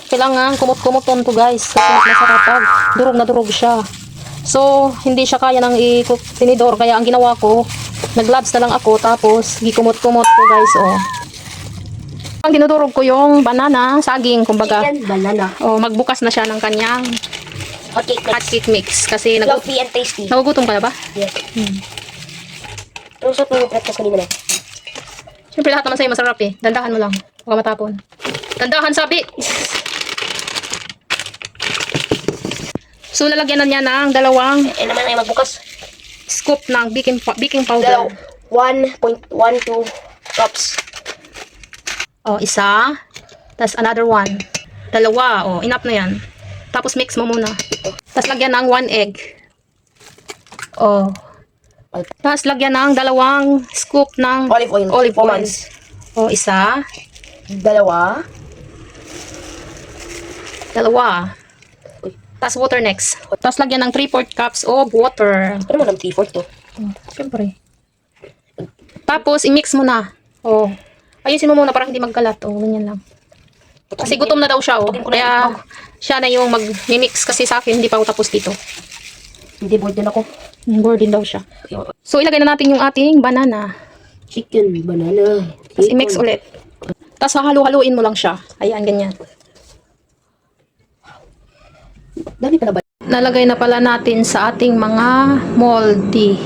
Kailangan kumot-kumoton to guys. Kasi mas masarap pag durog na durog siya. So, hindi siya kaya ng tinidor. Kaya ang ginawa ko, nag-gloves na lang ako. Tapos, gikumot-kumot ko guys. Oh. Ang dinudurog ko yung banana, saging, kumbaga. Chicken banana. Oh, magbukas na siya ng kanyang Hot cake mix. Kasi fluffy and tasty. nagugutom ka na ba? Yes. Tusok mo yung breakfast kanina na. Siyempre lahat naman sa'yo masarap eh. Dandahan mo lang. Huwag matapon. Dandahan sabi! So, lalagyan na niya ng dalawang Naman ay magbukas. scoop ng baking powder. 1.12 cups. O, isa. Tapos another one. Dalawa. O, enough na yan. Tapos mix mo muna. Tapos lagyan ng 1 egg. O. Tapos lagyan ng dalawang scoop ng Olive oil. Olive oil. Romance. O, isa. Dalawa. Dalawa. Tapos water next. Tapos lagyan ng 3/4 cups of water. Ano mo ng 3/4 to? Siyempre. Tapos, i-mix mo na. O. Ayusin mo muna para hindi magkalat. O, ganyan lang. Kasi gutom na daw siya. O. Kaya, siya na yung mag-mix. Kasi sa akin, hindi pa ako tapos dito. Hindi, bored din ako. Bored din daw siya. So, ilagay na natin yung ating banana. Chicken, banana. Tapos, i-mix ulit. Tapos, hahalu-haluin mo lang siya. Ayan, ganyan. Dami pala ba? Nalagay na pala natin sa ating mga moldy.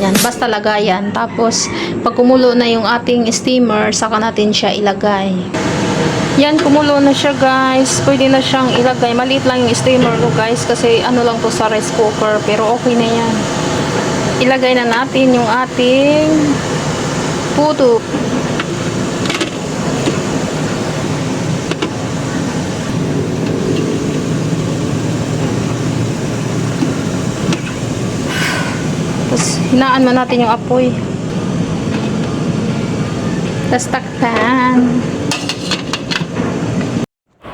Yan. Basta lagayan. Tapos, pag kumulo na yung ating steamer, saka natin siya ilagay. Yan, kumulo na siya guys. Pwede na siyang ilagay. Maliit lang yung steamer ko guys. Kasi ano lang to sa rice cooker. Pero okay na yan. Ilagay na natin yung ating puto. Tapos, hinaan mo natin yung apoy. Tapos, takpan.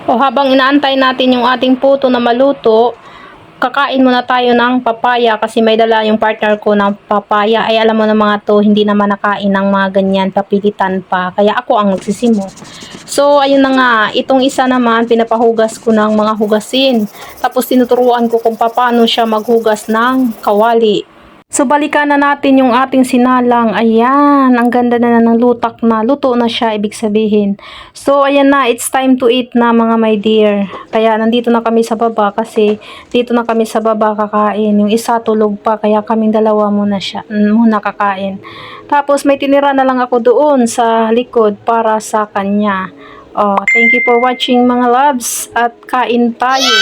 O, habang inaantay natin yung ating puto na maluto, kakain muna tayo ng papaya kasi may dala yung partner ko ng papaya. Ay, alam mo na mga to, hindi naman nakain ng mga ganyan, papilitan pa. Kaya ako ang nagsisimot. So, ayun na nga. Itong isa naman, pinapahugas ko ng mga hugasin. Tapos, tinuturuan ko kung paano siya maghugas ng kawali. So, balikan na natin yung ating sinalang. Ayan, ang ganda na ng lutak na. Luto na siya, ibig sabihin. So, ayan na, it's time to eat na mga my dear. Kaya, nandito na kami sa baba kasi dito na kami sa baba kakain. Yung isa tulog pa, kaya kaming dalawa muna kakain. Tapos, may tinira na lang ako doon sa likod para sa kanya. Oh, thank you for watching mga loves at kain tayo.